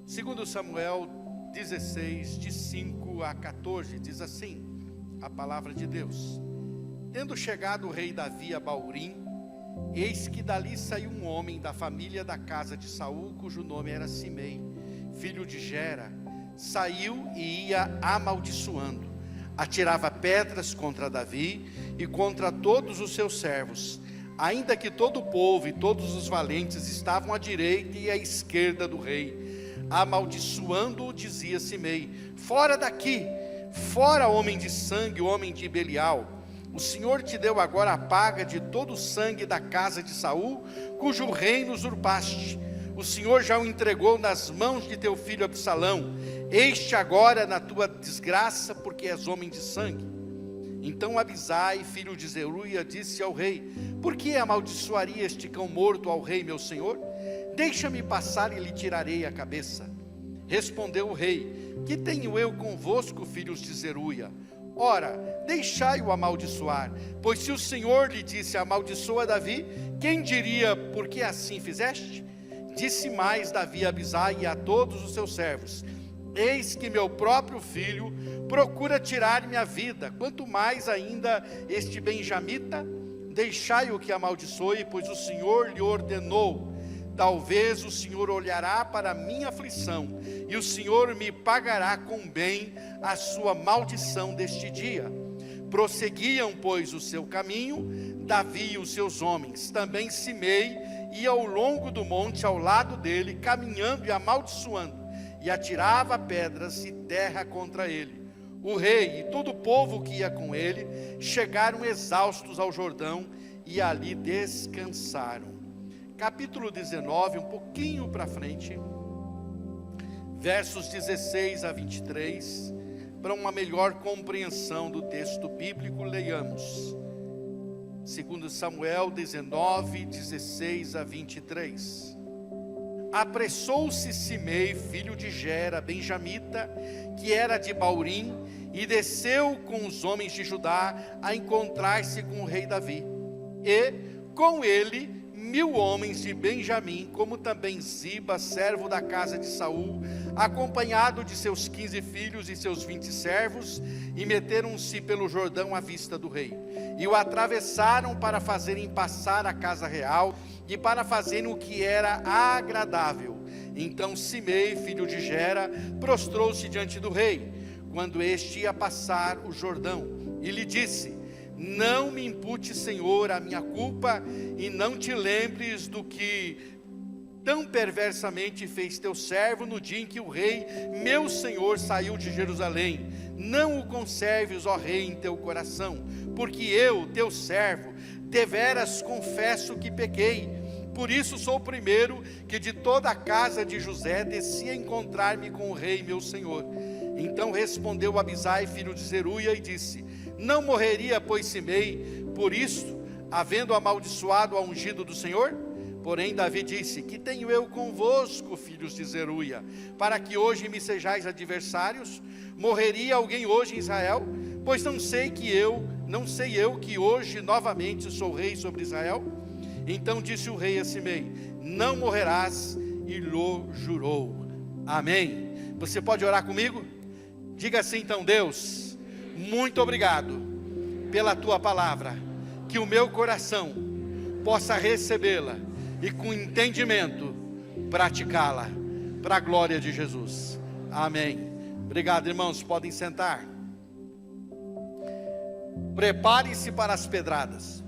Segundo Samuel 16, de 5 a 14, diz assim a palavra de Deus: Tendo chegado o rei Davi a Baurim, eis que dali saiu um homem da família da casa de Saul, cujo nome era Simei, filho de Gera. Saiu e ia amaldiçoando, atirava pedras contra Davi e contra todos os seus servos, ainda que todo o povo e todos os valentes estavam à direita e à esquerda do rei. Amaldiçoando-o, dizia Simei: fora daqui, fora, homem de sangue, homem de Belial. O Senhor te deu agora a paga de todo o sangue da casa de Saul, cujo reino usurpaste. O Senhor já o entregou nas mãos de teu filho Absalão. Este agora na tua desgraça, porque és homem de sangue. Então Abisai, filho de Zeruia, disse ao rei: por que amaldiçoaria este cão morto ao rei meu senhor? Deixa-me passar e lhe tirarei a cabeça. Respondeu o rei: que tenho eu convosco, filhos de Zeruia? Ora, deixai-o amaldiçoar, pois se o Senhor lhe disse: amaldiçoa Davi, quem diria: por que assim fizeste? Disse mais Davi a Abisai e a todos os seus servos: eis que meu próprio filho procura tirar-me a vida, quanto mais ainda este benjamita? Deixai-o que amaldiçoe, pois o Senhor lhe ordenou. Talvez o Senhor olhará para a minha aflição, e o Senhor me pagará com bem a sua maldição deste dia. Prosseguiam, pois, o seu caminho, Davi e os seus homens. Também Simei ia ao longo do monte ao lado dele, caminhando e amaldiçoando, e atirava pedras e terra contra ele. O rei e todo o povo que ia com ele chegaram exaustos ao Jordão e ali descansaram. Capítulo 19, um pouquinho para frente, versos 16 a 23, para uma melhor compreensão do texto bíblico, leiamos. Segundo Samuel 19, 16 a 23. Apressou-se Simei, filho de Gera, benjamita, que era de Baurim, e desceu com os homens de Judá a encontrar-se com o rei Davi. E com ele 1000 homens de Benjamim, como também Ziba, servo da casa de Saul, acompanhado de seus 15 filhos e seus 20 servos, e meteram-se pelo Jordão à vista do rei, e o atravessaram para fazerem passar a casa real, e para fazerem o que era agradável. Então Simei, filho de Gera, prostrou-se diante do rei, quando este ia passar o Jordão, e lhe disse: não me impute, Senhor, a minha culpa, e não te lembres do que tão perversamente fez teu servo no dia em que o rei, meu Senhor, saiu de Jerusalém. Não o conserves, ó rei, em teu coração, porque eu, teu servo, deveras confesso que pequei. Por isso sou o primeiro que de toda a casa de José desci a encontrar-me com o rei, meu Senhor. Então respondeu Abisai, filho de Zeruia, e disse: não morreria, pois, Simei, por isto, havendo amaldiçoado ao ungido do Senhor? Porém Davi disse: que tenho eu convosco, filhos de Zeruia, para que hoje me sejais adversários? Morreria alguém hoje em Israel? Pois não sei eu que hoje novamente sou rei sobre Israel? Então disse o rei a Simei: não morrerás, e lhe jurou. Amém. Você pode orar comigo? Diga assim então: Deus, muito obrigado pela tua palavra, que o meu coração possa recebê-la e com entendimento praticá-la, para a glória de Jesus. Amém. Obrigado, irmãos, podem sentar. Prepare-se para as pedradas.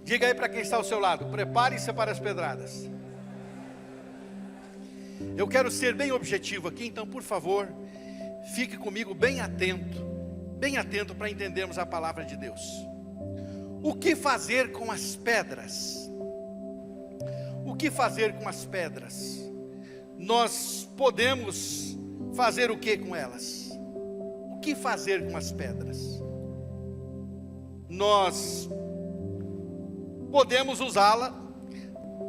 Diga aí para quem está ao seu lado: prepare-se para as pedradas. Eu quero ser bem objetivo aqui, então por favor, fique comigo bem atento para entendermos a palavra de Deus. O que fazer com as pedras? O que fazer com as pedras? Nós podemos fazer o que com elas? O que fazer com as pedras? Nós podemos usá-la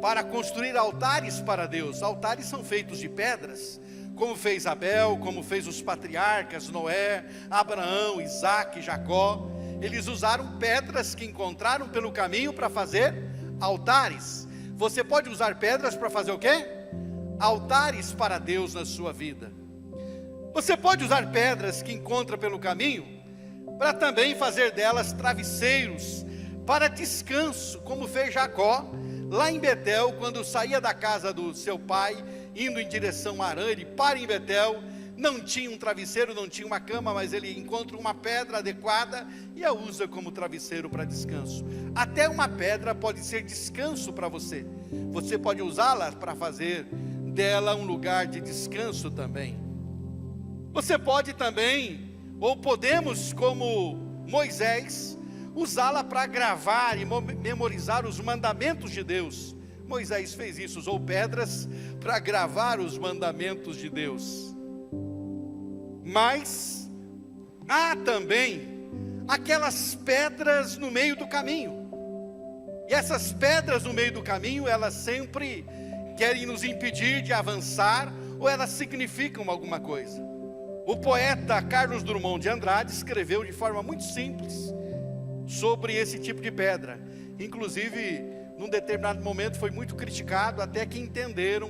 para construir altares para Deus. Altares são feitos de pedras, como fez Abel, como fez os patriarcas, Noé, Abraão, Isaac, Jacó. Eles usaram pedras que encontraram pelo caminho para fazer altares. Você pode usar pedras para fazer o quê? Altares para Deus na sua vida. Você pode usar pedras que encontra pelo caminho para também fazer delas travesseiros para descanso, como fez Jacó lá em Betel, quando saía da casa do seu pai, indo em direção a Harã. Ele para em Betel, não tinha um travesseiro, não tinha uma cama, mas ele encontra uma pedra adequada e a usa como travesseiro para descanso. Até uma pedra pode ser descanso para você. Você pode usá-la para fazer dela um lugar de descanso também. Você pode também, ou podemos, como Moisés, usá-la para gravar e memorizar os mandamentos de Deus. Moisés fez isso, usou pedras para gravar os mandamentos de Deus. Mas há também aquelas pedras no meio do caminho. E essas pedras no meio do caminho, elas sempre querem nos impedir de avançar, ou elas significam alguma coisa. O poeta Carlos Drummond de Andrade escreveu de forma muito simples sobre esse tipo de pedra. Inclusive, num determinado momento foi muito criticado, até que entenderam,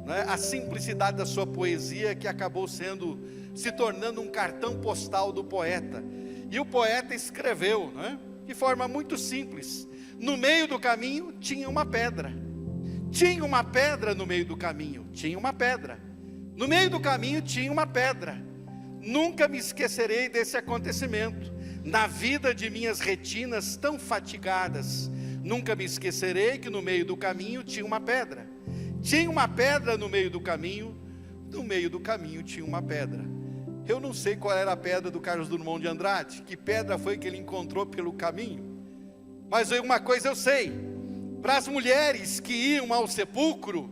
né, a simplicidade da sua poesia, que acabou se tornando um cartão postal do poeta. E o poeta escreveu, né, de forma muito simples: no meio do caminho tinha uma pedra. Tinha uma pedra no meio do caminho, tinha uma pedra. No meio do caminho tinha uma pedra. Nunca me esquecerei desse acontecimento. Na vida de minhas retinas tão fatigadas, nunca me esquecerei que no meio do caminho tinha uma pedra. Tinha uma pedra no meio do caminho tinha uma pedra. Eu não sei qual era a pedra do Carlos Drummond de Andrade, que pedra foi que ele encontrou pelo caminho. Mas uma coisa eu sei: para as mulheres que iam ao sepulcro,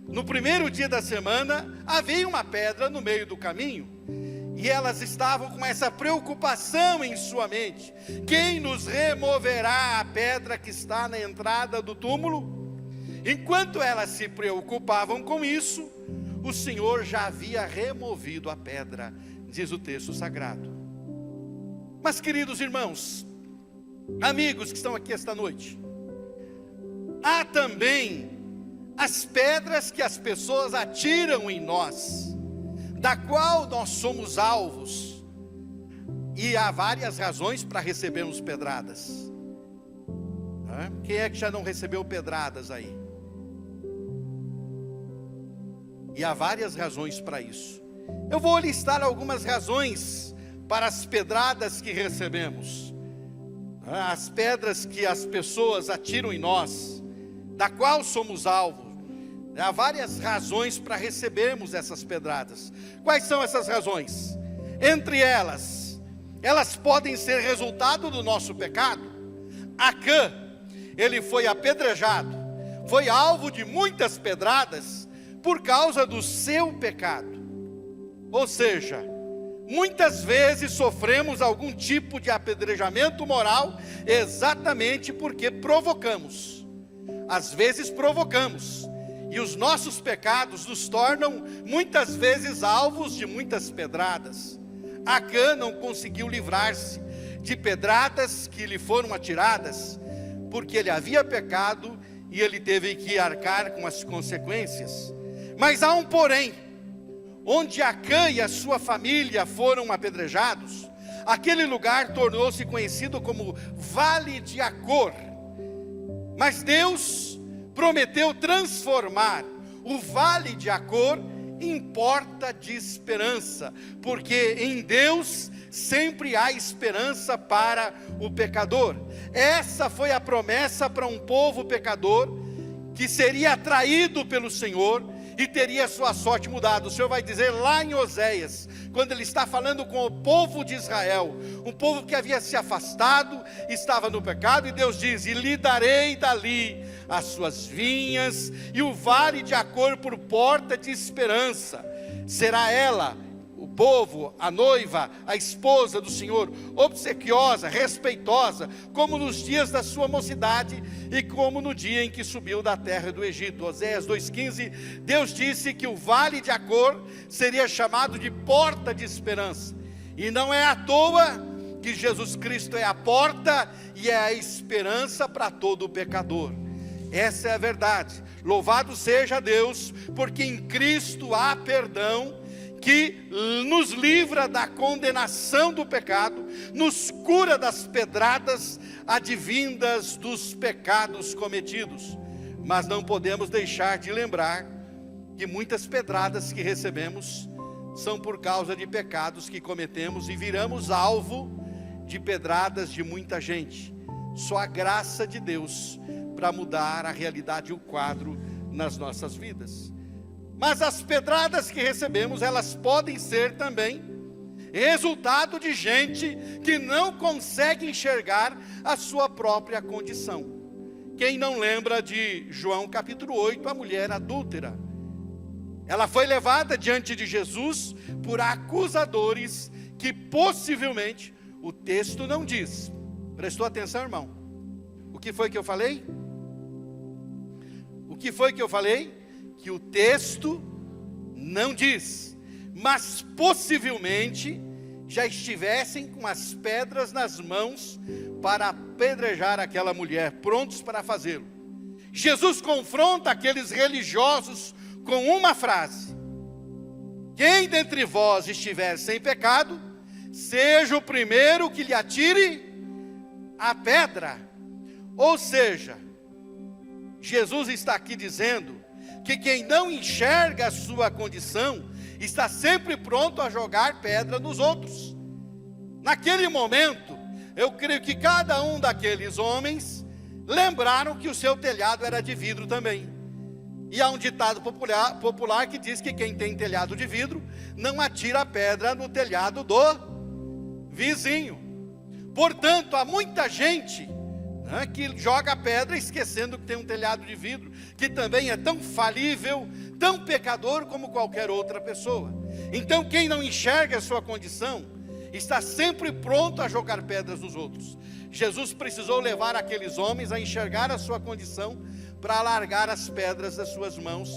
no primeiro dia da semana, havia uma pedra no meio do caminho. E elas estavam com essa preocupação em sua mente: quem nos removerá a pedra que está na entrada do túmulo? Enquanto elas se preocupavam com isso, o Senhor já havia removido a pedra, diz o texto sagrado. Mas, queridos irmãos, amigos que estão aqui esta noite, há também as pedras que as pessoas atiram em nós, da qual nós somos alvos, e há várias razões para recebermos pedradas. Quem é que já não recebeu pedradas aí? E há várias razões para isso. Eu vou listar algumas razões para as pedradas que recebemos, as pedras que as pessoas atiram em nós, da qual somos alvos. Há várias razões para recebermos essas pedradas. Quais são essas razões? Entre elas podem ser resultado do nosso pecado. Acã, ele foi apedrejado, foi alvo de muitas pedradas por causa do seu pecado. Ou seja, muitas vezes sofremos algum tipo de apedrejamento moral exatamente porque provocamos. Às vezes provocamos. E os nossos pecados nos tornam muitas vezes alvos de muitas pedradas. Acã não conseguiu livrar-se de pedradas que lhe foram atiradas, porque ele havia pecado e ele teve que arcar com as consequências. Mas há um porém: onde Acã e a sua família foram apedrejados, aquele lugar tornou-se conhecido como Vale de Acor. Mas Deus prometeu transformar o Vale de Acor em porta de esperança, porque em Deus sempre há esperança para o pecador. Essa foi a promessa para um povo pecador, que seria atraído pelo Senhor e teria sua sorte mudada. O Senhor vai dizer lá em Oséias, quando ele está falando com o povo de Israel, um povo que havia se afastado, estava no pecado, e Deus diz: e lhe darei dali as suas vinhas e o Vale de Acor por porta de esperança. Será ela, o povo, a noiva, a esposa do Senhor, obsequiosa, respeitosa, como nos dias da sua mocidade e como no dia em que subiu da terra do Egito. Oséias 2,15, Deus disse que o Vale de Acor seria chamado de porta de esperança. E não é à toa que Jesus Cristo é a porta e é a esperança para todo pecador. Essa é a verdade. Louvado seja Deus, porque em Cristo há perdão, que nos livra da condenação do pecado, nos cura das pedradas advindas dos pecados cometidos. Mas não podemos deixar de lembrar que muitas pedradas que recebemos são por causa de pecados que cometemos e viramos alvo de pedradas de muita gente. Só a graça de Deus para mudar a realidade e o quadro nas nossas vidas. Mas as pedradas que recebemos, elas podem ser também resultado de gente que não consegue enxergar a sua própria condição. Quem não lembra de João capítulo 8, a mulher adúltera? Ela foi levada diante de Jesus por acusadores que possivelmente o texto não diz. Prestou atenção, irmão? O que foi que eu falei? O que foi que eu falei? Que o texto não diz, mas possivelmente já estivessem com as pedras nas mãos para apedrejar aquela mulher, prontos para fazê-lo. Jesus confronta aqueles religiosos com uma frase: quem dentre vós estiver sem pecado, seja o primeiro que lhe atire a pedra. Ou seja, Jesus está aqui dizendo que quem não enxerga a sua condição, está sempre pronto a jogar pedra nos outros. Naquele momento, eu creio que cada um daqueles homens lembraram que o seu telhado era de vidro também. E há um ditado popular que diz que quem tem telhado de vidro não atira a pedra no telhado do vizinho. Portanto, há muita gente que joga a pedra esquecendo que tem um telhado de vidro, que também é tão falível, tão pecador como qualquer outra pessoa. Então quem não enxerga a sua condição, está sempre pronto a jogar pedras nos outros. Jesus precisou levar aqueles homens a enxergar a sua condição, para alargar as pedras das suas mãos.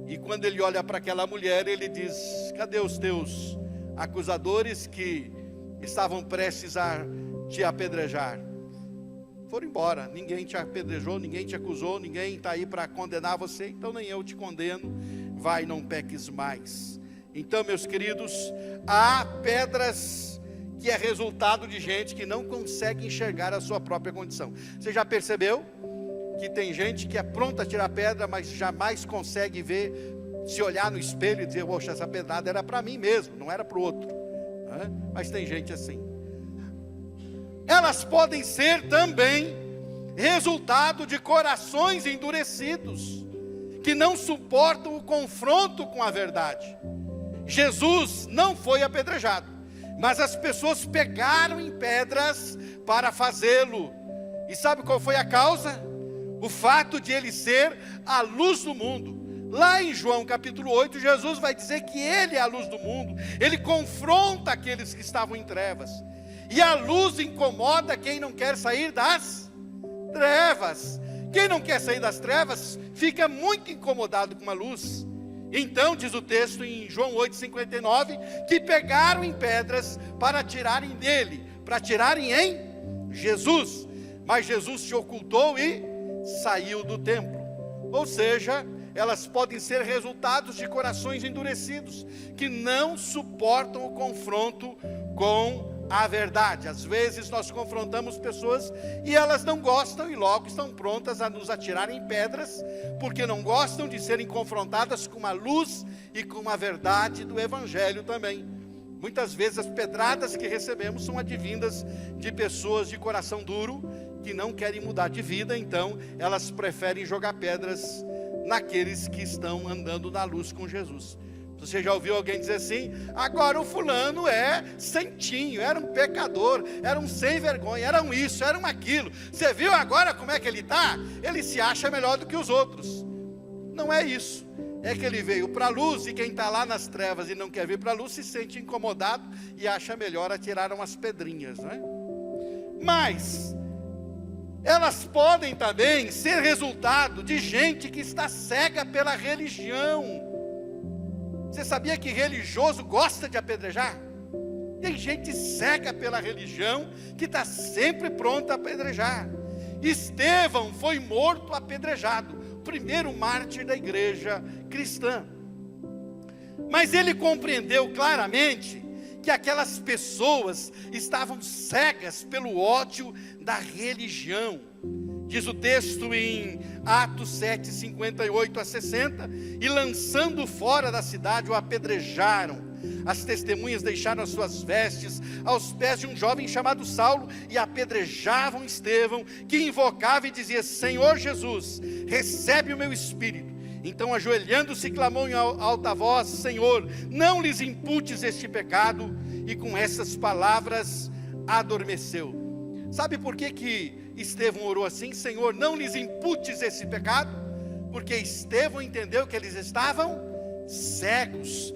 E quando ele olha para aquela mulher, ele diz: cadê os teus acusadores que estavam prestes a te apedrejar? Foram embora, ninguém te apedrejou, ninguém te acusou, ninguém está aí para condenar você, então nem eu te condeno, vai, não peques mais. Então, meus queridos, há pedras que é resultado de gente que não consegue enxergar a sua própria condição. Você já percebeu que tem gente que é pronta a tirar pedra, mas jamais consegue ver, se olhar no espelho e dizer: poxa, essa pedrada era para mim mesmo, não era para o outro, Mas tem gente assim. Elas podem ser também resultado de corações endurecidos, que não suportam o confronto com a verdade. Jesus não foi apedrejado, mas as pessoas pegaram em pedras para fazê-lo. E sabe qual foi a causa? O fato de ele ser a luz do mundo. Lá em João capítulo 8, Jesus vai dizer que ele é a luz do mundo. Ele confronta aqueles que estavam em trevas. E a luz incomoda quem não quer sair das trevas. Quem não quer sair das trevas fica muito incomodado com a luz. Então diz o texto em João 8,59, que pegaram em pedras para atirarem nele, para atirarem em Jesus. Mas Jesus se ocultou e saiu do templo. Ou seja, elas podem ser resultados de corações endurecidos, que não suportam o confronto com a verdade. Às vezes nós confrontamos pessoas e elas não gostam e logo estão prontas a nos atirarem pedras, porque não gostam de serem confrontadas com a luz e com a verdade do Evangelho também. Muitas vezes as pedradas que recebemos são advindas de pessoas de coração duro, que não querem mudar de vida, então elas preferem jogar pedras naqueles que estão andando na luz com Jesus. Você já ouviu alguém dizer assim: agora o fulano é santinho, era um pecador, era um sem vergonha, era um isso, era um aquilo. Você viu agora como é que ele está? Ele se acha melhor do que os outros. Não é isso. É que ele veio para a luz, e quem está lá nas trevas e não quer vir para a luz se sente incomodado e acha melhor atirar umas pedrinhas, não é? Mas elas podem também ser resultado de gente que está cega pela religião. Você sabia que religioso gosta de apedrejar? Tem gente cega pela religião que está sempre pronta a apedrejar. Estevão foi morto apedrejado, o primeiro mártir da igreja cristã. Mas ele compreendeu claramente que aquelas pessoas estavam cegas pelo ódio da religião. Diz o texto em Atos 7, 58 a 60, e lançando fora da cidade o apedrejaram. As testemunhas deixaram as suas vestes aos pés de um jovem chamado Saulo e apedrejavam Estevão, que invocava e dizia: Senhor Jesus, recebe o meu espírito. Então, ajoelhando-se, clamou em alta voz: Senhor, não lhes imputes este pecado. E com essas palavras adormeceu. Sabe por que Estevão orou assim? Senhor, não lhes imputes esse pecado. Porque Estevão entendeu que eles estavam cegos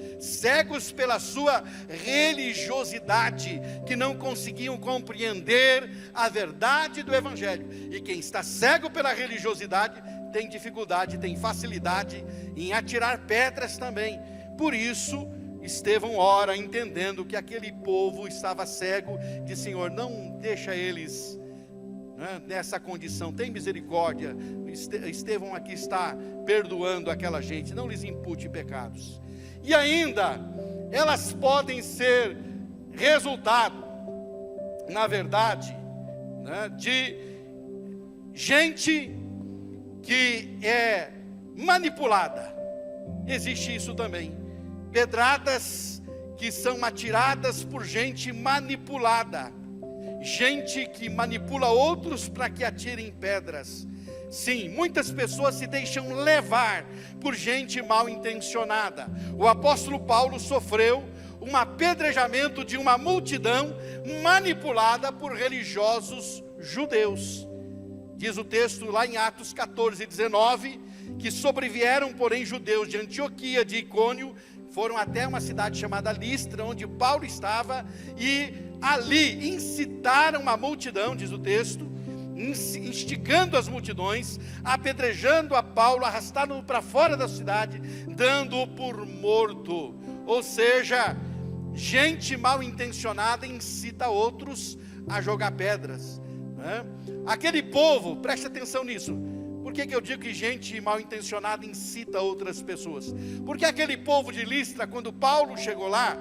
pela sua religiosidade, que não conseguiam compreender a verdade do Evangelho. E quem está cego pela religiosidade tem dificuldade, tem facilidade em atirar pedras também. Por isso, Estevão ora, entendendo que aquele povo estava cego, diz: Senhor, não deixa eles nessa condição, tem misericórdia. Estevão aqui está perdoando aquela gente, não lhes impute pecados. E ainda, elas podem ser resultado, na verdade, de gente que é manipulada. Existe isso também. Pedradas que são atiradas por gente manipulada, gente que manipula outros para que atirem pedras. Sim, muitas pessoas se deixam levar por gente mal intencionada. O apóstolo Paulo sofreu um apedrejamento de uma multidão manipulada por religiosos judeus. Diz o texto lá em Atos 14, 19, que sobrevieram, porém, judeus de Antioquia, de Icônio, foram até uma cidade chamada Listra, onde Paulo estava, e ali incitaram a multidão, diz o texto, instigando as multidões, apedrejando a Paulo, arrastando-o para fora da cidade, dando-o por morto. Ou seja, gente mal intencionada incita outros a jogar pedras, Aquele povo, preste atenção nisso. Por que eu digo que gente mal intencionada incita outras pessoas? Porque aquele povo de Listra, quando Paulo chegou lá,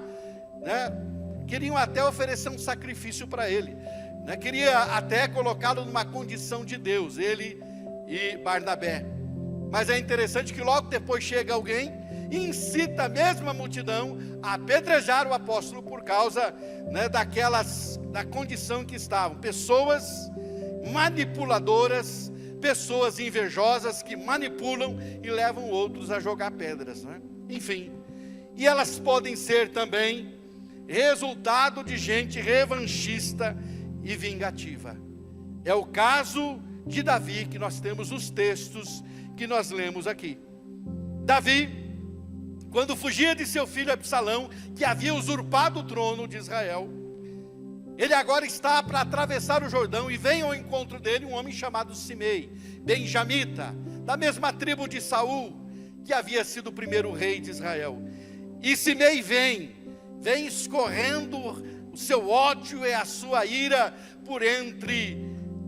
queriam até oferecer um sacrifício para ele, queria até colocá-lo numa condição de Deus, ele e Barnabé. Mas é interessante que logo depois chega alguém e incita a mesma multidão a apedrejar o apóstolo por causa da condição que estavam. Pessoas manipuladoras, pessoas invejosas que manipulam e levam outros a jogar pedras, Enfim, e elas podem ser também resultado de gente revanchista e vingativa. É o caso de Davi, que nós temos os textos que nós lemos aqui. Davi, quando fugia de seu filho Absalão, que havia usurpado o trono de Israel, ele agora está para atravessar o Jordão, e vem ao encontro dele um homem chamado Simei, benjamita, da mesma tribo de Saul, que havia sido o primeiro rei de Israel. E Simei vem escorrendo o seu ódio e a sua ira por entre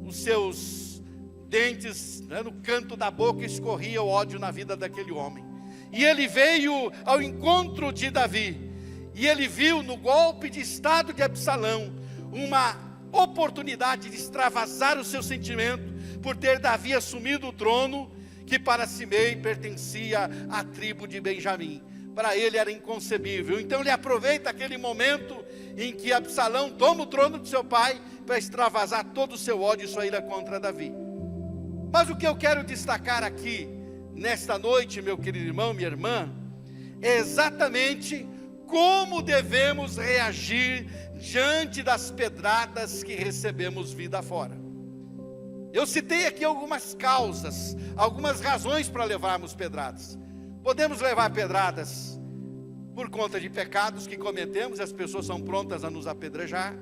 os seus dentes, no canto da boca escorria o ódio na vida daquele homem. E ele veio ao encontro de Davi, e ele viu no golpe de estado de Absalão uma oportunidade de extravasar o seu sentimento por ter Davi assumido o trono, que para Simei pertencia à tribo de Benjamim. Para ele era inconcebível. Então ele aproveita aquele momento em que Absalão toma o trono de seu pai para extravasar todo o seu ódio e sua ira contra Davi. Mas o que eu quero destacar aqui nesta noite, meu querido irmão, minha irmã, é exatamente como devemos reagir diante das pedradas que recebemos vida fora. Eu citei aqui algumas causas, algumas razões para levarmos pedradas. Podemos levar pedradas por conta de pecados que cometemos, e as pessoas são prontas a nos apedrejar.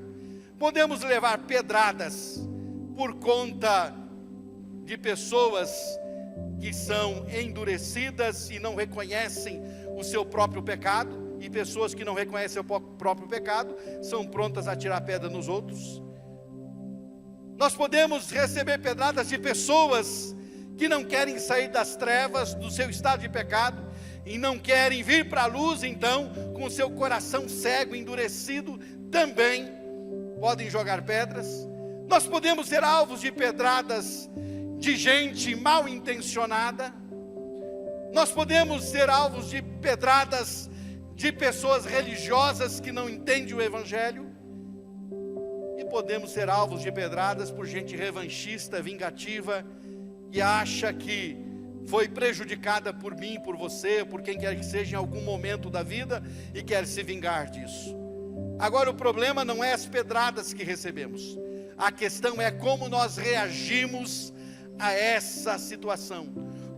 Podemos levar pedradas por conta de pessoas que são endurecidas e não reconhecem o seu próprio pecado, e pessoas que não reconhecem o próprio pecado são prontas a tirar pedra nos outros. Nós podemos receber pedradas de pessoas que não querem sair das trevas, do seu estado de pecado, e não querem vir para a luz, então, com o seu coração cego, endurecido, também podem jogar pedras. Nós podemos ser alvos de pedradas de gente mal intencionada. Nós podemos ser alvos de pedradas de pessoas religiosas que não entendem o Evangelho. E podemos ser alvos de pedradas por gente revanchista, vingativa, e acha que foi prejudicada por mim, por você, por quem quer que seja em algum momento da vida e quer se vingar disso. Agora o problema não é as pedradas que recebemos. A questão é como nós reagimos a essa situação.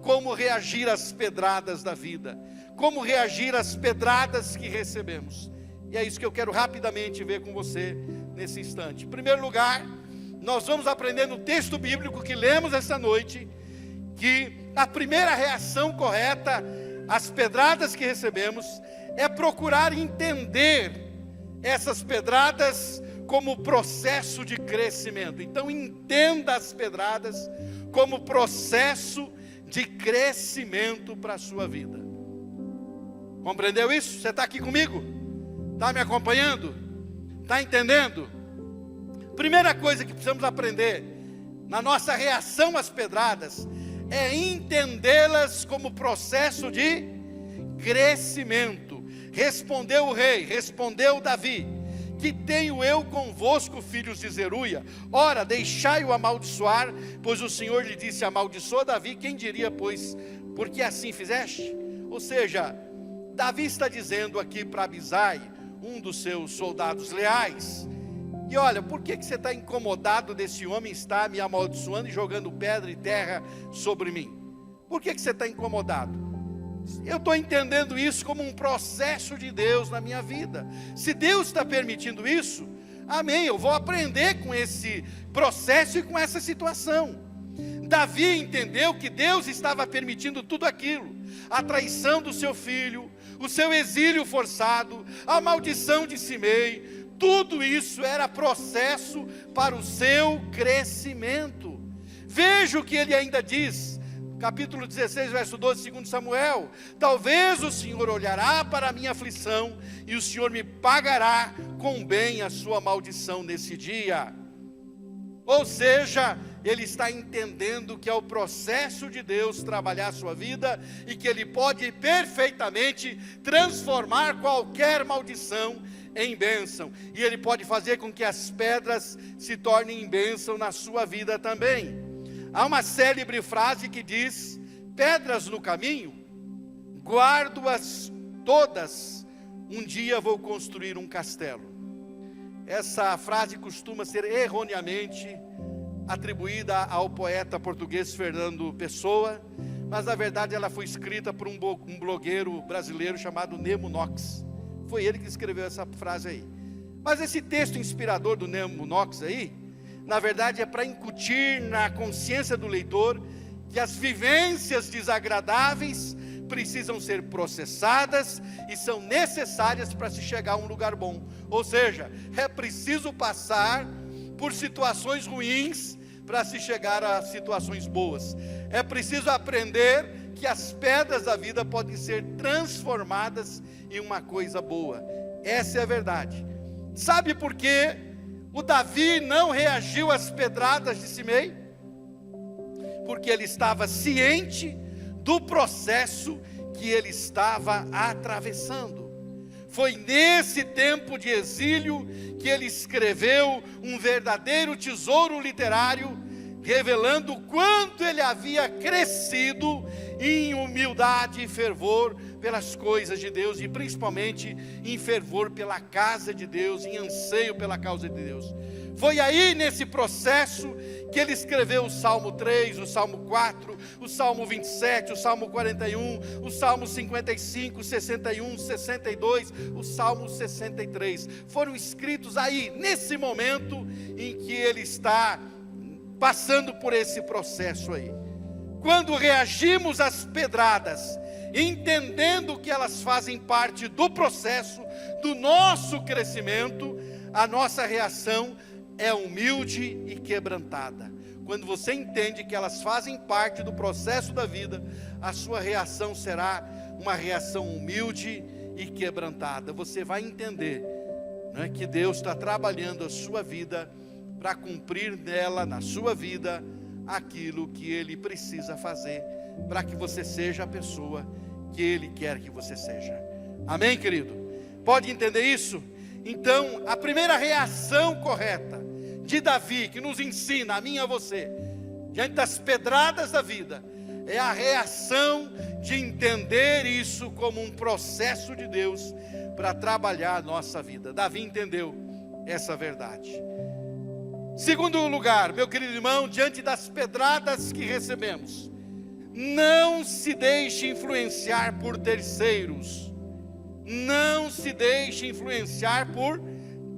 Como reagir às pedradas da vida. Como reagir às pedradas que recebemos. E é isso que eu quero rapidamente ver com você nesse instante. Em primeiro lugar, nós vamos aprender no texto bíblico que lemos esta noite, que a primeira reação correta às pedradas que recebemos é procurar entender essas pedradas como processo de crescimento. Então entenda as pedradas como processo de crescimento para a sua vida. Compreendeu isso? Você está aqui comigo? Está me acompanhando? Está entendendo? Primeira coisa que precisamos aprender na nossa reação às pedradas é entendê-las como processo de crescimento. Respondeu o rei, respondeu Davi: que tenho eu convosco, filhos de Zeruia? Ora, deixai-o amaldiçoar, pois o Senhor lhe disse: amaldiçoa Davi. Quem diria, pois, porque assim fizeste? Ou seja, Davi está dizendo aqui para Abisai, um dos seus soldados leais: e olha, por que você está incomodado desse homem estar me amaldiçoando e jogando pedra e terra sobre mim? Por que você está incomodado? Eu estou entendendo isso como um processo de Deus na minha vida. Se Deus está permitindo isso, amém, eu vou aprender com esse processo e com essa situação. Davi entendeu que Deus estava permitindo tudo aquilo: a traição do seu filho, o seu exílio forçado, a maldição de Simei. Tudo isso era processo para o seu crescimento. Veja o que ele ainda diz, capítulo 16, verso 12, segundo Samuel: talvez o Senhor olhará para a minha aflição, e o Senhor me pagará com bem a sua maldição nesse dia. Ou seja, ele está entendendo que é o processo de Deus trabalhar a sua vida, e que Ele pode perfeitamente transformar qualquer maldição em bênção, e Ele pode fazer com que as pedras se tornem em bênção na sua vida também. Há uma célebre frase que diz: pedras no caminho, guardo-as todas, um dia vou construir um castelo. Essa frase costuma ser erroneamente atribuída ao poeta português Fernando Pessoa, mas na verdade ela foi escrita por um blogueiro brasileiro chamado Nemo Knox. Foi ele que escreveu essa frase aí. Mas esse texto inspirador do Nemo Knox aí, na verdade é para incutir na consciência do leitor que as vivências desagradáveis precisam ser processadas e são necessárias para se chegar a um lugar bom. Ou seja, é preciso passar por situações ruins para se chegar a situações boas. É preciso aprender que as pedras da vida podem ser transformadas em uma coisa boa. Essa é a verdade. Sabe por que o Davi não reagiu às pedradas de Simei? Porque ele estava ciente do processo que ele estava atravessando. Foi nesse tempo de exílio que ele escreveu um verdadeiro tesouro literário, revelando o quanto ele havia crescido em humildade e fervor pelas coisas de Deus, e principalmente em fervor pela casa de Deus, em anseio pela causa de Deus. Foi aí nesse processo que ele escreveu o Salmo 3, o Salmo 4, o Salmo 27, o Salmo 41, o Salmo 55, 61, 62, o Salmo 63. Foram escritos aí, nesse momento em que ele está passando por esse processo aí. Quando reagimos às pedradas, entendendo que elas fazem parte do processo do nosso crescimento, a nossa reação é humilde e quebrantada. Quando você entende que elas fazem parte do processo da vida, a sua reação será uma reação humilde e quebrantada. Você vai entender, né, que Deus está trabalhando a sua vida para cumprir nela, na sua vida, aquilo que Ele precisa fazer, para que você seja a pessoa que Ele quer que você seja. Amém, querido? Pode entender isso? Então, a primeira reação correta de Davi, que nos ensina, a mim e a você, diante das pedradas da vida, é a reação de entender isso como um processo de Deus para trabalhar a nossa vida. Davi entendeu essa verdade. Segundo lugar, meu querido irmão, diante das pedradas que recebemos, não se deixe influenciar por terceiros. Não se deixe influenciar por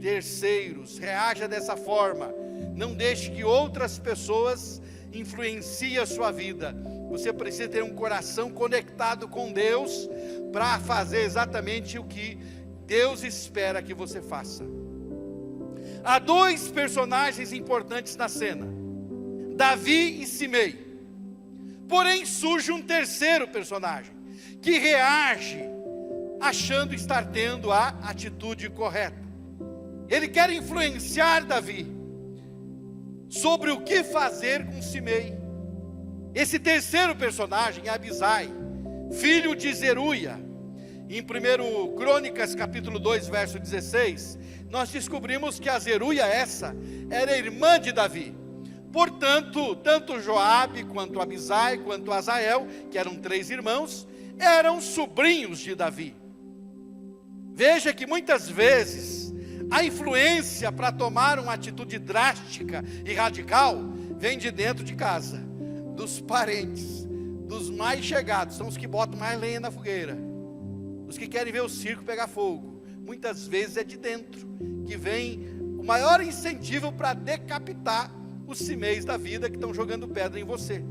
terceiros. Reaja dessa forma. Não deixe que outras pessoas influenciem a sua vida. Você precisa ter um coração conectado com Deus para fazer exatamente o que Deus espera que você faça. Há dois personagens importantes na cena: Davi e Simei. Porém surge um terceiro personagem que reage achando estar tendo a atitude correta. Ele quer influenciar Davi sobre o que fazer com Simei. Esse terceiro personagem é Abisai, filho de Zeruia. Em 1 Crônicas capítulo 2, verso 16, nós descobrimos que a Zeruia essa era irmã de Davi. Portanto, tanto Joabe, quanto Abisai, quanto Azael, que eram 3 irmãos, eram sobrinhos de Davi. Veja que muitas vezes a influência para tomar uma atitude drástica e radical vem de dentro de casa, dos parentes, dos mais chegados, são os que botam mais lenha na fogueira, os que querem ver o circo pegar fogo. Muitas vezes é de dentro que vem o maior incentivo para decapitar os Simeis da vida que estão jogando pedra em você.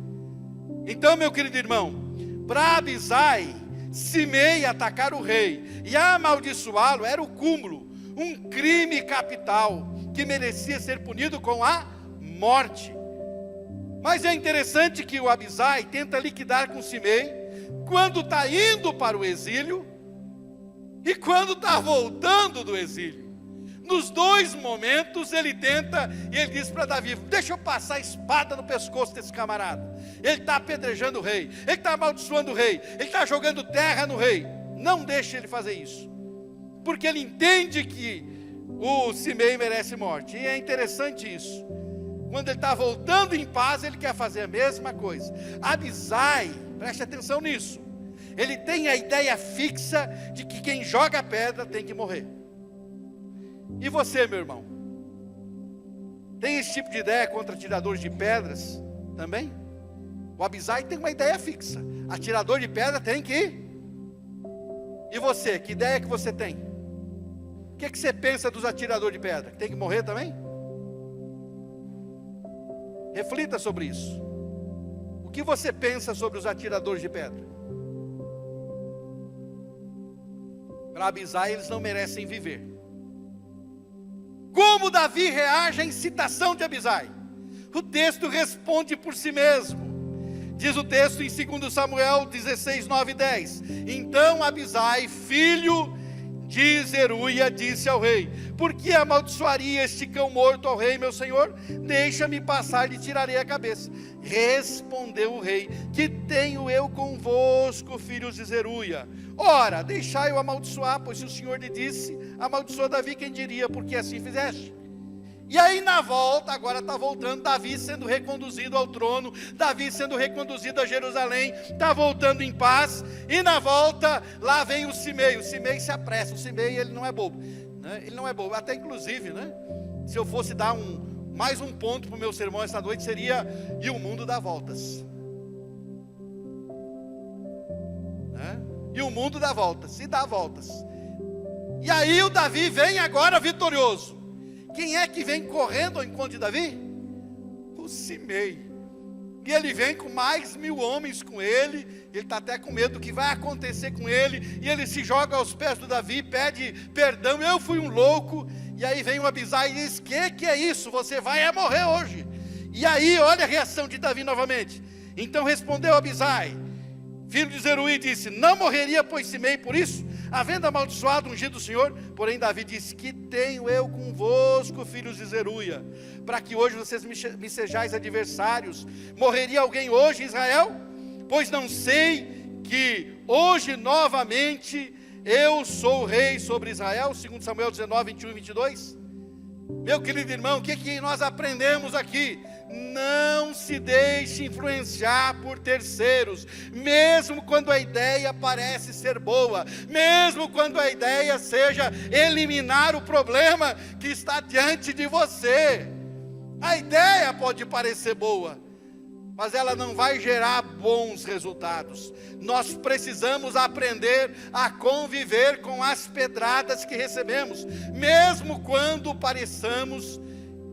Então, meu querido irmão, para Abisai, Simei atacar o rei e amaldiçoá-lo era o cúmulo, um crime capital que merecia ser punido com a morte. Mas é interessante que o Abisai tenta liquidar com Simei quando está indo para o exílio e quando está voltando do exílio. Nos dois momentos ele tenta, e ele diz para Davi: deixa eu passar a espada no pescoço desse camarada. Ele está apedrejando o rei, ele está amaldiçoando o rei, ele está jogando terra no rei. Não deixe ele fazer isso, porque ele entende que o Simei merece morte. E é interessante isso. Quando ele está voltando em paz, ele quer fazer a mesma coisa. Abisai, preste atenção nisso, ele tem a ideia fixa de que quem joga pedra tem que morrer. E você, meu irmão, tem esse tipo de ideia contra atiradores de pedras também? O Abisai tem uma ideia fixa: atirador de pedra tem que ir. E você, que ideia que você tem? O que você pensa dos atiradores de pedra? Tem que morrer também? Reflita sobre isso. O que você pensa sobre os atiradores de pedra? Para Abisai, eles não merecem viver. Como Davi reage à incitação de Abisai? O texto responde por si mesmo. Diz o texto em 2 Samuel 16, 9 e 10. Então Abisai, filho de Zeruia, disse ao rei: por que amaldiçoaria este cão morto ao rei, meu senhor? Deixa-me passar e lhe tirarei a cabeça. Respondeu o rei: que tenho eu convosco, filhos de Zeruia? Ora, deixai-o amaldiçoar, pois se o senhor lhe disse: amaldiçoa Davi, quem diria, porque assim fizeste? E aí na volta, agora está voltando, Davi sendo reconduzido ao trono, Davi sendo reconduzido a Jerusalém, está voltando em paz, e na volta, lá vem o Simei se apressa. O Simei, ele não é bobo, né? Ele não é bobo, até inclusive, né? Se eu fosse dar mais um ponto para o meu sermão esta noite, seria: e o mundo dá voltas, né? E o mundo dá voltas, e dá voltas. E aí o Davi vem agora vitorioso. Quem é que vem correndo ao encontro de Davi? O Simei. E ele vem com mais 1000 homens com ele. Ele está até com medo do que vai acontecer com ele. E ele se joga aos pés do Davi, pede perdão: eu fui um louco. E aí vem o Abisai e diz: que é isso? Você vai morrer hoje. E aí, olha a reação de Davi novamente. Então respondeu Abisai, filho de Zeruí, disse: não morreria, pois Simei por isso, havendo amaldiçoado o ungido do Senhor. Porém Davi disse: que tenho eu convosco, filhos de Zeruia, para que hoje vocês me sejais adversários? Morreria alguém hoje em Israel? Pois não sei que hoje novamente eu sou o rei sobre Israel. 2 Samuel 19, 21 e 22. Meu querido irmão, o que nós aprendemos aqui? Não se deixe influenciar por terceiros, mesmo quando a ideia parece ser boa, mesmo quando a ideia seja eliminar o problema que está diante de você. A ideia pode parecer boa, mas ela não vai gerar bons resultados. Nós precisamos aprender a conviver com as pedradas que recebemos, mesmo quando pareçamos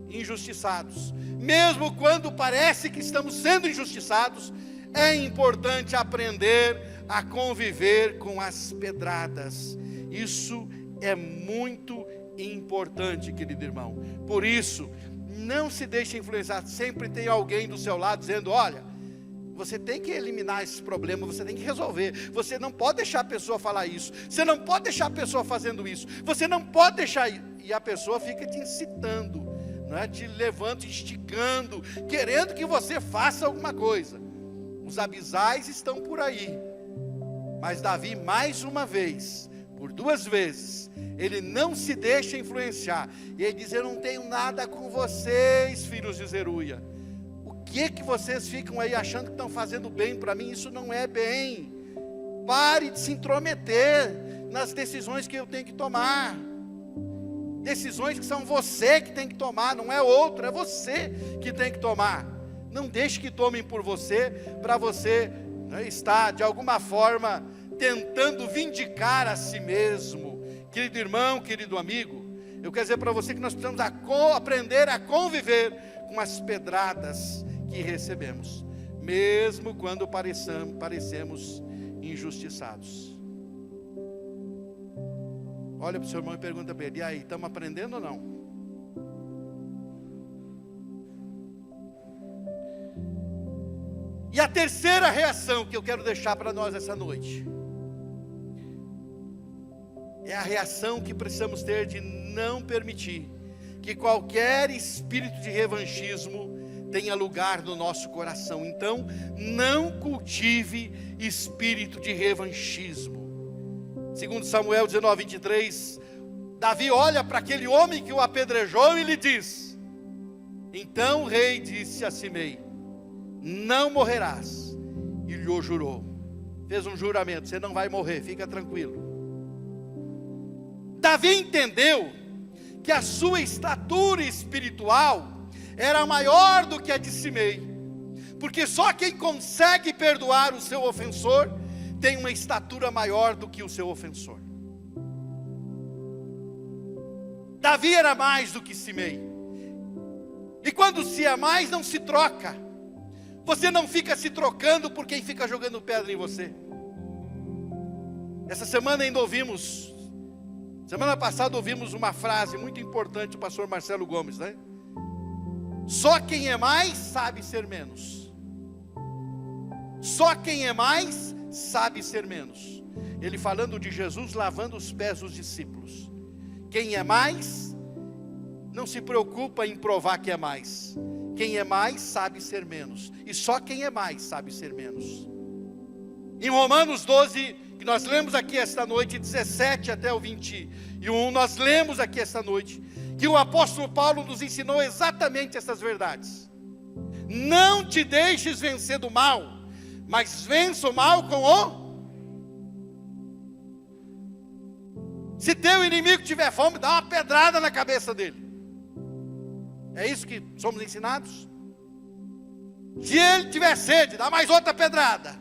injustiçados, mesmo quando parece que estamos sendo injustiçados. É importante aprender a conviver com as pedradas. Isso é muito importante, querido irmão. Por isso, não se deixe influenciar. Sempre tem alguém do seu lado dizendo: olha, você tem que eliminar esse problema, você tem que resolver. Você não pode deixar a pessoa falar isso, você não pode deixar a pessoa fazendo isso, você não pode deixar. E a pessoa fica te incitando, não é? Te levando, instigando, querendo que você faça alguma coisa. Os Abisais estão por aí, mas Davi, mais uma vez, por duas vezes, ele não se deixa influenciar. E ele diz: eu não tenho nada com vocês, filhos de Zeruia. O que vocês ficam aí achando que estão fazendo bem para mim? Isso não é bem. Pare de se intrometer nas decisões que eu tenho que tomar. Decisões que são você que tem que tomar, não é outro, é você que tem que tomar. Não deixe que tomem por você, para você estar de alguma forma tentando vindicar a si mesmo. Querido irmão, querido amigo, eu quero dizer para você que nós precisamos aprender a conviver com as pedradas que recebemos, mesmo quando parecemos injustiçados. Olha para o seu irmão e pergunta para ele: e aí, estamos aprendendo ou não? E a terceira reação que eu quero deixar para nós essa noite é a reação que precisamos ter de não permitir que qualquer espírito de revanchismo tenha lugar no nosso coração. Então, não cultive espírito de revanchismo. 2 Samuel 19, 23, Davi olha para aquele homem que o apedrejou e lhe diz: então o rei disse a Simei: não morrerás. E lhe o jurou, fez um juramento: você não vai morrer, fica tranquilo. Davi entendeu que a sua estatura espiritual era maior do que a de Simei, porque só quem consegue perdoar o seu ofensor tem uma estatura maior do que o seu ofensor. Davi era mais do que Simei, e quando se é mais, não se troca. Você não fica se trocando por quem fica jogando pedra em você. Essa semana ainda ouvimos, semana passada ouvimos uma frase muito importante do pastor Marcelo Gomes, né? Só quem é mais sabe ser menos. Só quem é mais sabe ser menos. Ele falando de Jesus lavando os pés dos discípulos. Quem é mais não se preocupa em provar que é mais. Quem é mais sabe ser menos. E só quem é mais sabe ser menos. Em Romanos 12, que nós lemos aqui esta noite, 17 até o 21, nós lemos aqui esta noite, que o apóstolo Paulo nos ensinou exatamente essas verdades. Não te deixes vencer do mal, mas vença o mal com o... Se teu inimigo tiver fome, dá uma pedrada na cabeça dele. É isso que somos ensinados? Se ele tiver sede, dá mais outra pedrada.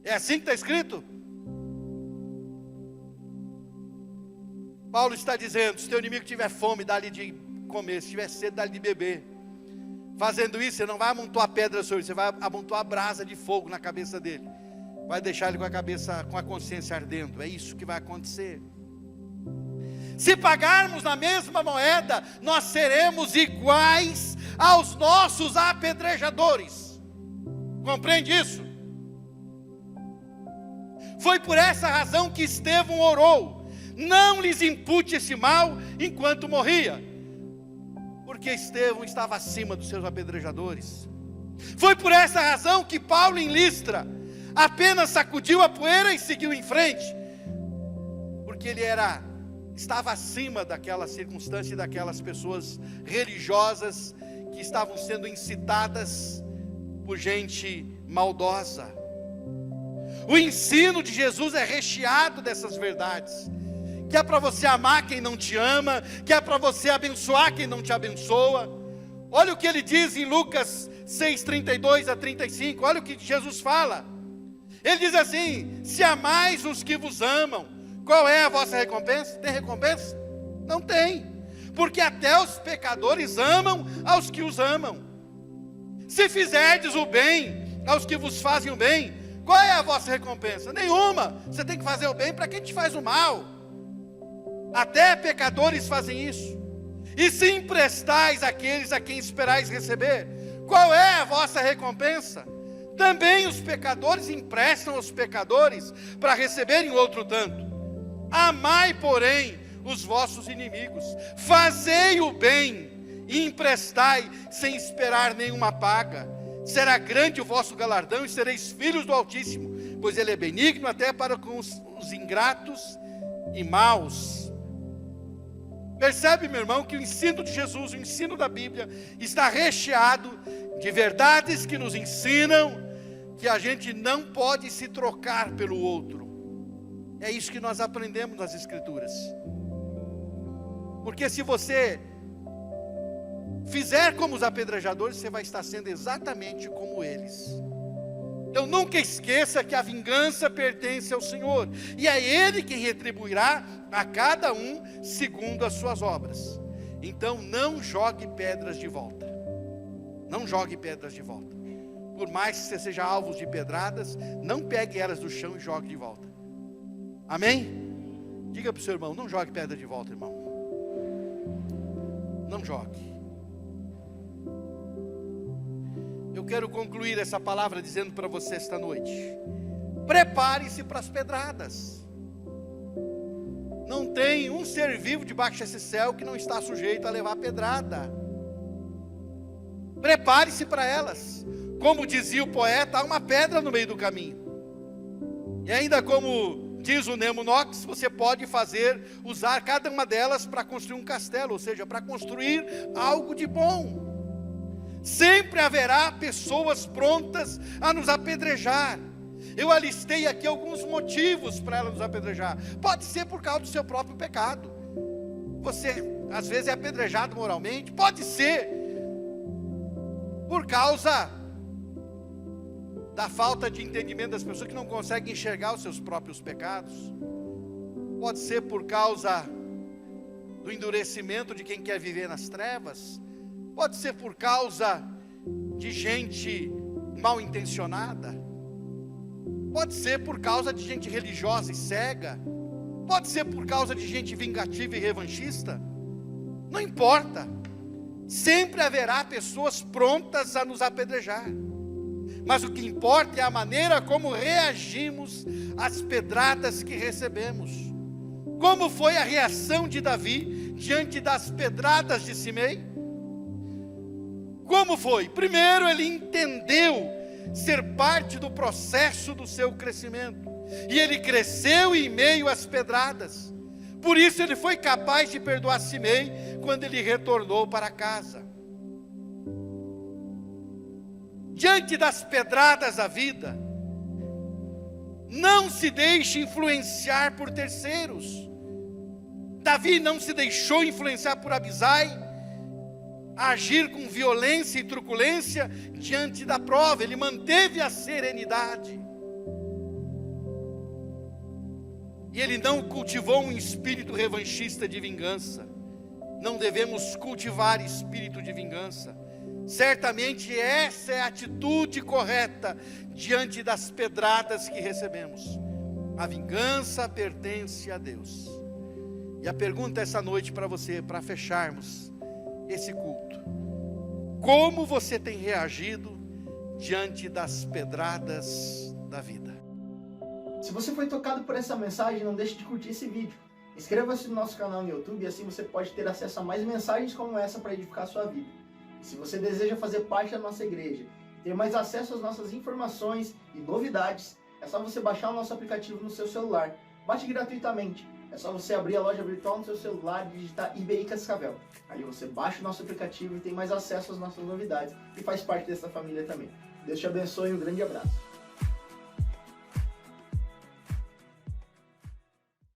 É assim que está escrito? Paulo está dizendo: se teu inimigo tiver fome, dá-lhe de comer. Se tiver sede, dá-lhe de beber. Fazendo isso, você não vai amontoar pedra sobre ele, você vai amontoar brasa de fogo na cabeça dele. vai deixar ele com a cabeça, com a consciência ardendo. É isso que vai acontecer. Se pagarmos na mesma moeda, nós seremos iguais aos nossos apedrejadores. Compreende isso? Foi por essa razão que Estevão orou: não lhes impute esse mal enquanto morria, porque Estevão estava acima dos seus apedrejadores. Foi por essa razão que Paulo em Listra apenas sacudiu a poeira e seguiu em frente, porque ele estava acima daquela circunstância e daquelas pessoas religiosas que estavam sendo incitadas por gente maldosa. O ensino de Jesus é recheado dessas verdades, que é para você amar quem não te ama, que é para você abençoar quem não te abençoa. Olha o que ele diz em Lucas 6:32 a 35, olha o que Jesus fala. Ele diz assim: se amais os que vos amam, qual é a vossa recompensa? Tem recompensa? Não tem, porque até os pecadores amam aos que os amam. Se fizerdes o bem aos que vos fazem o bem, qual é a vossa recompensa? Nenhuma. Você tem que fazer o bem para quem te faz o mal. Até pecadores fazem isso. E se emprestais àqueles a quem esperais receber, qual é a vossa recompensa? Também os pecadores emprestam aos pecadores para receberem outro tanto. Amai, porém, os vossos inimigos, fazei o bem e emprestai sem esperar nenhuma paga. Será grande o vosso galardão e sereis filhos do Altíssimo, pois Ele é benigno até para com os ingratos e maus. Percebe, meu irmão, que o ensino de Jesus, o ensino da Bíblia, está recheado de verdades que nos ensinam que a gente não pode se trocar pelo outro. É isso que nós aprendemos nas Escrituras. Porque se você fizer como os apedrejadores, você vai estar sendo exatamente como eles. Então nunca esqueça que a vingança pertence ao Senhor, e é Ele quem retribuirá a cada um segundo as suas obras. Então não jogue pedras de volta. Não jogue pedras de volta. Por mais que você seja alvo de pedradas, não pegue elas do chão e jogue de volta. Amém? Diga para o seu irmão: não jogue pedra de volta, irmão. Não jogue. Eu quero concluir essa palavra dizendo para você esta noite: prepare-se para as pedradas. Não tem um ser vivo debaixo desse céu que não está sujeito a levar pedrada. Prepare-se para elas. Como dizia o poeta, há uma pedra no meio do caminho. E ainda como diz o Nemo Knox, você pode usar cada uma delas para construir um castelo, ou seja, para construir algo de bom. Sempre haverá pessoas prontas a nos apedrejar. Eu alistei aqui alguns motivos para ela nos apedrejar. Pode ser por causa do seu próprio pecado. Você às vezes é apedrejado moralmente. Pode ser por causa da falta de entendimento das pessoas que não conseguem enxergar os seus próprios pecados. Pode ser por causa do endurecimento de quem quer viver nas trevas. Pode ser por causa de gente mal intencionada. Pode ser por causa de gente religiosa e cega. Pode ser por causa de gente vingativa e revanchista. Não importa. Sempre haverá pessoas prontas a nos apedrejar. Mas o que importa é a maneira como reagimos às pedradas que recebemos. Como foi a reação de Davi diante das pedradas de Simei? Como foi? Primeiro, ele entendeu ser parte do processo do seu crescimento. E ele cresceu em meio às pedradas. Por isso ele foi capaz de perdoar Simei quando ele retornou para casa. Diante das pedradas da vida, não se deixe influenciar por terceiros. Davi não se deixou influenciar por Abisai, agir com violência e truculência diante da prova. Ele manteve a serenidade. E ele não cultivou um espírito revanchista de vingança. Não devemos cultivar espírito de vingança. Certamente essa é a atitude correta diante das pedradas que recebemos. A vingança pertence a Deus. E a pergunta essa noite para você, para fecharmos esse culto: como você tem reagido diante das pedradas da vida? Se você foi tocado por essa mensagem, não deixe de curtir esse vídeo. Inscreva-se no nosso canal no YouTube e assim você pode ter acesso a mais mensagens como essa para edificar a sua vida. E se você deseja fazer parte da nossa igreja, ter mais acesso às nossas informações e novidades, é só você baixar o nosso aplicativo no seu celular. Baixe gratuitamente. É só você abrir a loja virtual no seu celular e digitar IBI Cascavel. Aí você baixa o nosso aplicativo e tem mais acesso às nossas novidades e faz parte dessa família também. Deus te abençoe e um grande abraço.